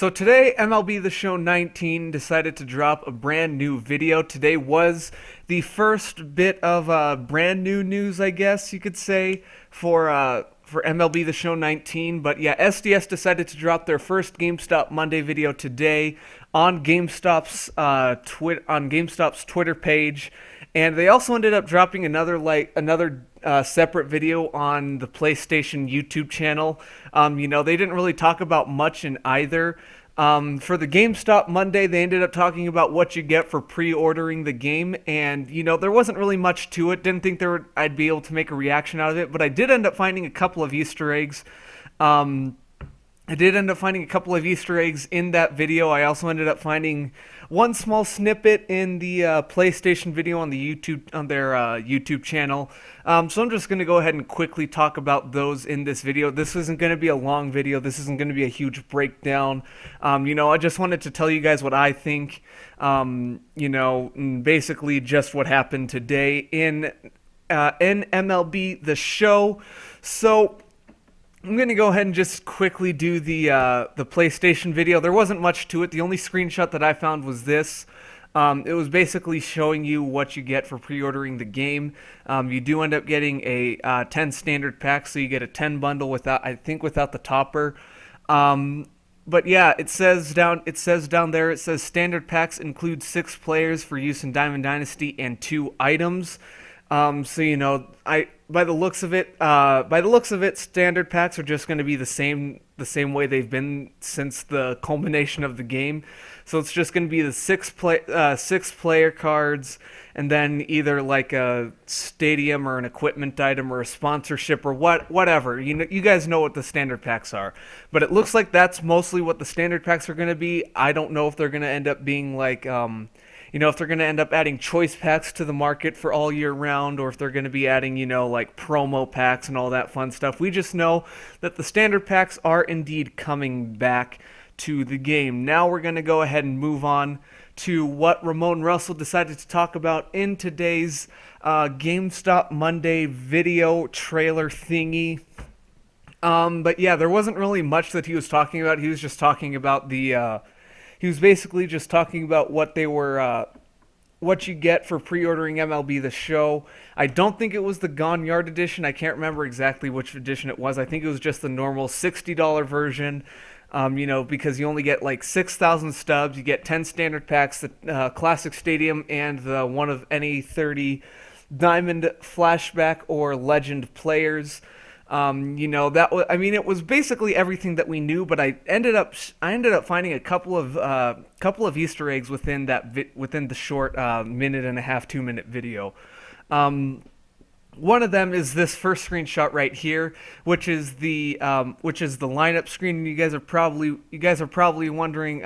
So today, MLB The Show 19 decided to drop a brand new video. Today was the first bit of brand new news, I guess you could say, for MLB The Show 19. But yeah, SDS decided to drop their first GameStop Monday video today on GameStop's Twitter page, and they also ended up dropping another separate video on the PlayStation YouTube channel. They didn't really talk about much in either. For the GameStop Monday, they ended up talking about what you get for pre-ordering the game, and there wasn't really much to it. Didn't think I'd be able to make a reaction out of it, but I did end up finding a couple of Easter eggs. I did end up finding a couple of Easter eggs in that video. I also ended up finding one small snippet in the PlayStation video on their YouTube channel. So I'm just going to go ahead and quickly talk about those in this video. This isn't going to be a long video. This isn't going to be a huge breakdown. I just wanted to tell you guys what I think. Basically just what happened today in MLB The Show. So I'm going to go ahead and just quickly do the PlayStation video. There wasn't much to it. The only screenshot that I found was this. It was basically showing you what you get for pre-ordering the game. You do end up getting a 10 standard pack, so you get a 10 bundle without the topper. But yeah, it says down there, standard packs include 6 players for use in Diamond Dynasty and 2 items. By the looks of it, standard packs are just going to be the same way they've been since the culmination of the game. So it's just going to be the 6 player cards, and then either like a stadium or an equipment item or a sponsorship or whatever. You guys know what the standard packs are, but it looks like that's mostly what the standard packs are going to be. I don't know if they're going to end up being like if they're going to end up adding choice packs to the market for all year round, or if they're going to be adding, like promo packs and all that fun stuff. We just know that the standard packs are indeed coming back to the game. Now we're going to go ahead and move on to what Ramon Russell decided to talk about in today's GameStop Monday video trailer thingy. But yeah, there wasn't really much that he was talking about. He was just talking about he was basically just talking about what you get for pre-ordering MLB The Show. I don't think it was the Gone Yard edition. I can't remember exactly which edition it was. I think it was just the normal $60 version. Because you only get like 6,000 stubs. You get 10 standard packs, the Classic Stadium, and the one of any 30 Diamond Flashback or Legend players. It was basically everything that we knew, but I ended up finding a couple of Easter eggs within the short minute and a half, 2-minute video. One of them is this first screenshot right here, which is the lineup screen. You guys are probably wondering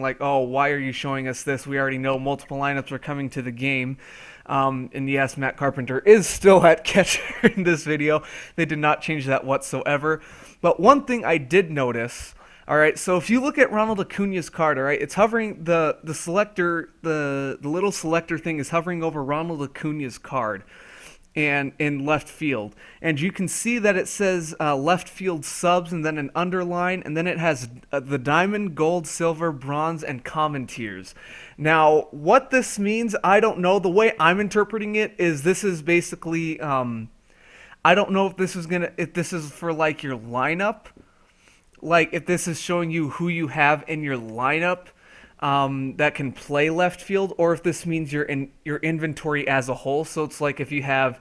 like, oh, why are you showing us this? We already know multiple lineups are coming to the game. And yes, Matt Carpenter is still at catcher in this video. They did not change that whatsoever. But one thing I did notice, all right, so if you look at Ronald Acuna's card, all right, it's hovering, the little selector thing is hovering over Ronald Acuna's card and in left field. And you can see that it says left field subs and then an underline, and then it has the diamond, gold, silver, bronze, and common tiers. Now, what this means, I don't know. The way I'm interpreting it is this is basically, I don't know if this is for like your lineup, like if this is showing you who you have in your lineup that can play left field, or if this means your inventory as a whole. So it's like if you have,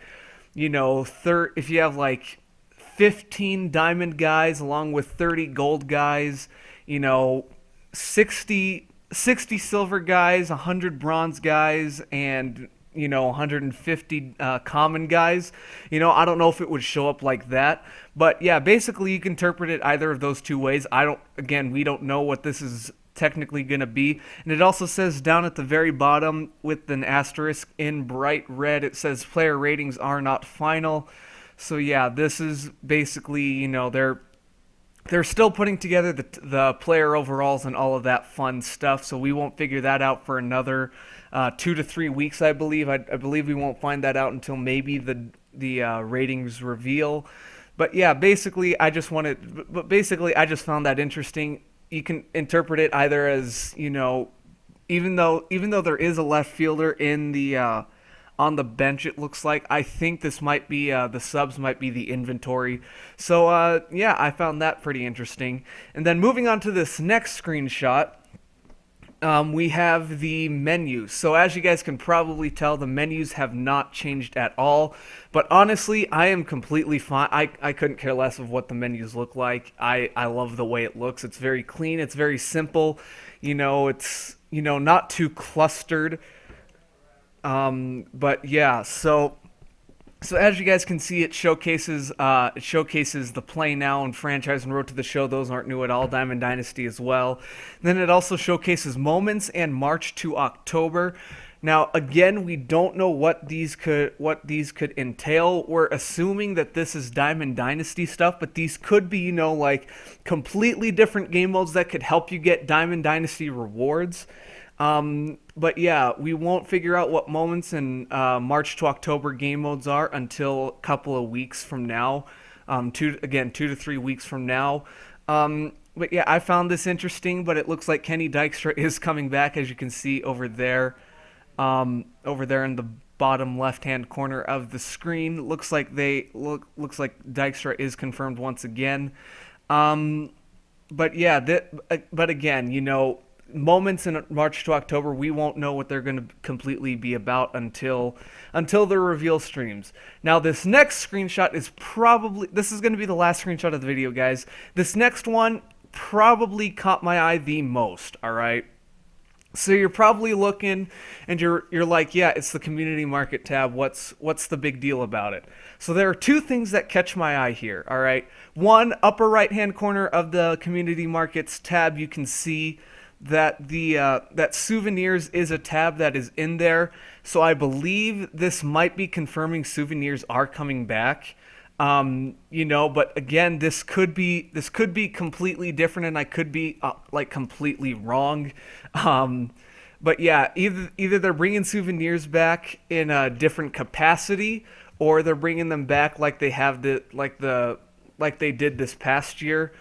if you have like 15 diamond guys along with 30 gold guys, 60 silver guys, 100 bronze guys, and 150 common guys. I don't know if it would show up like that, but yeah, basically you can interpret it either of those two ways. We don't know what this is technically going to be. And it also says down at the very bottom with an asterisk in bright red, it says player ratings are not final. So yeah, this is basically, they're still putting together the player overalls and all of that fun stuff, so we won't figure that out for another 2 to 3 weeks, I believe. I believe we won't find that out until maybe the ratings reveal. But yeah, basically I just found that interesting. You can interpret it either as, even though there is a left fielder in the on the bench, it looks like. I think this might be the subs might be the inventory. So yeah, I found that pretty interesting. And then moving on to this next screenshot, we have the menus. So as you guys can probably tell, the menus have not changed at all. But honestly, I am completely fine. I couldn't care less of what the menus look like. I love the way it looks. It's very clean. It's very simple. It's not too clustered. But yeah, so as you guys can see, it showcases the Play Now and Franchise and Road to the Show. Those aren't new at all. Diamond Dynasty as well. Then it also showcases Moments and March to October. Now again, we don't know what these could entail. We're assuming that this is Diamond Dynasty stuff, but these could be like completely different game modes that could help you get Diamond Dynasty rewards. But yeah, we won't figure out what Moments and March to October game modes are until a couple of weeks from now. 2 to 3 weeks from now. But yeah, I found this interesting, but it looks like Kenny Dykstra is coming back, as you can see over there. Over there in the bottom left-hand corner of the screen. Looks like Dykstra is confirmed once again. But yeah, but again, Moments in March to October, we won't know what they're going to completely be about until the reveal streams. Now, this next screenshot this is going to be the last screenshot of the video, guys. This next one probably caught my eye the most, all right? So you're probably looking and you're like, yeah, it's the community market tab. What's the big deal about it? So there are two things that catch my eye here, all right? One, upper right-hand corner of the community markets tab, you can see that that souvenirs is a tab that is in there. So I believe this might be confirming souvenirs are coming back. But again, this could be completely different, and I could be completely wrong. But yeah, either they're bringing souvenirs back in a different capacity, or they're bringing them back like they have like they did this past year.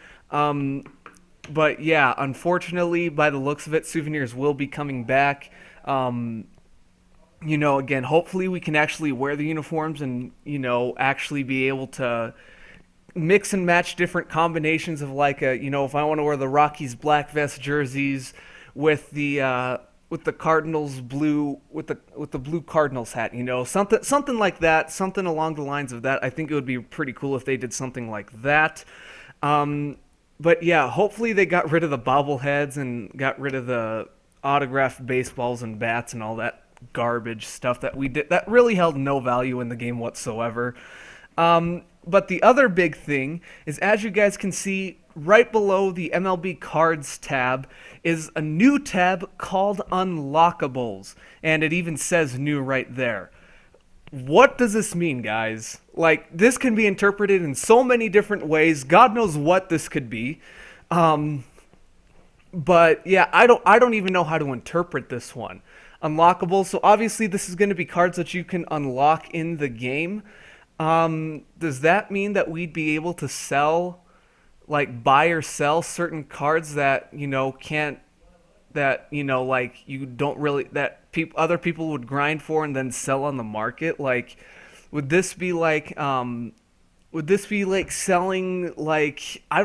But yeah, unfortunately, by the looks of it, souvenirs will be coming back. Again, hopefully we can actually wear the uniforms and, actually be able to mix and match different combinations of if I want to wear the Rockies black vest jerseys with the Cardinals blue, with the blue Cardinals hat, something like that, something along the lines of that. I think it would be pretty cool if they did something like that. But yeah, hopefully they got rid of the bobbleheads and got rid of the autographed baseballs and bats and all that garbage stuff that we did that really held no value in the game whatsoever. But the other big thing is, as you guys can see, right below the MLB Cards tab is a new tab called Unlockables, and it even says new right there. What does this mean, guys? This can be interpreted in so many different ways. God knows what this could be. But yeah, I don't even know how to interpret this one. Unlockable. So obviously this is going to be cards that you can unlock in the game. Does that mean that we'd be able to sell, buy or sell certain cards that, can't, that, you don't really, that other people would grind for and then sell on the market? Would this be selling, I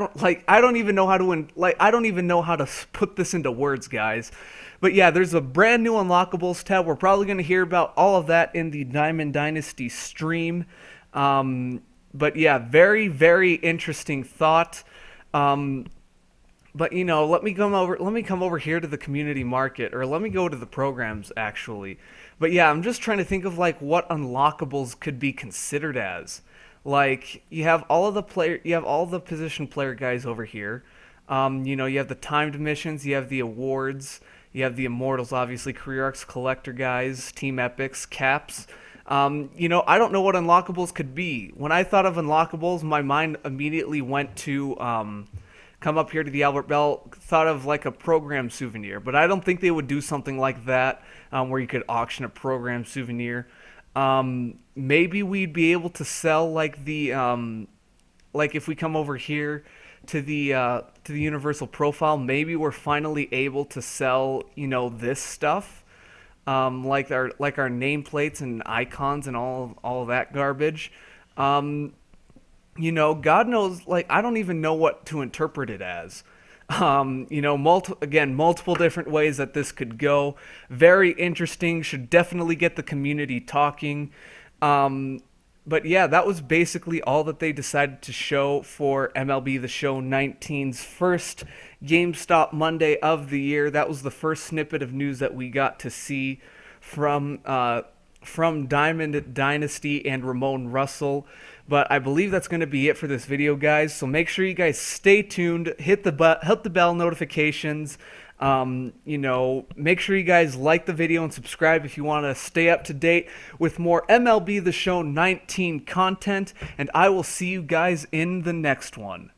don't even know how to, I don't even know how to put this into words, guys. But yeah, there's a brand new Unlockables tab. We're probably going to hear about all of that in the Diamond Dynasty stream. But yeah, very, very interesting thought. But let me come over here to the community market, or let me go to the programs actually. But yeah, I'm just trying to think of what Unlockables could be considered as. You have all the position player guys over here. You have the timed missions, you have the awards, you have the immortals, obviously, career arcs, collector guys, team epics, caps. I don't know what Unlockables could be. When I thought of Unlockables, my mind immediately went to come up here to the Albert Bell, thought of a program souvenir, but I don't think they would do something like that, where you could auction a program souvenir. Maybe we'd be able to sell like if we come over here to the universal profile, maybe we're finally able to sell, this stuff, like our nameplates and icons and all of that garbage. God knows, like, I don't even know what to interpret it as. Multiple different ways that this could go. Very interesting. Should definitely get the community talking. But yeah, that was basically all that they decided to show for MLB The Show 19's first GameStop Monday of the year. That was the first snippet of news that we got to see from Diamond Dynasty and Ramon Russell. But I believe that's going to be it for this video, guys. So make sure you guys stay tuned, hit the bell notifications. Make sure you guys like the video and subscribe if you want to stay up to date with more MLB The Show 19 content. And I will see you guys in the next one.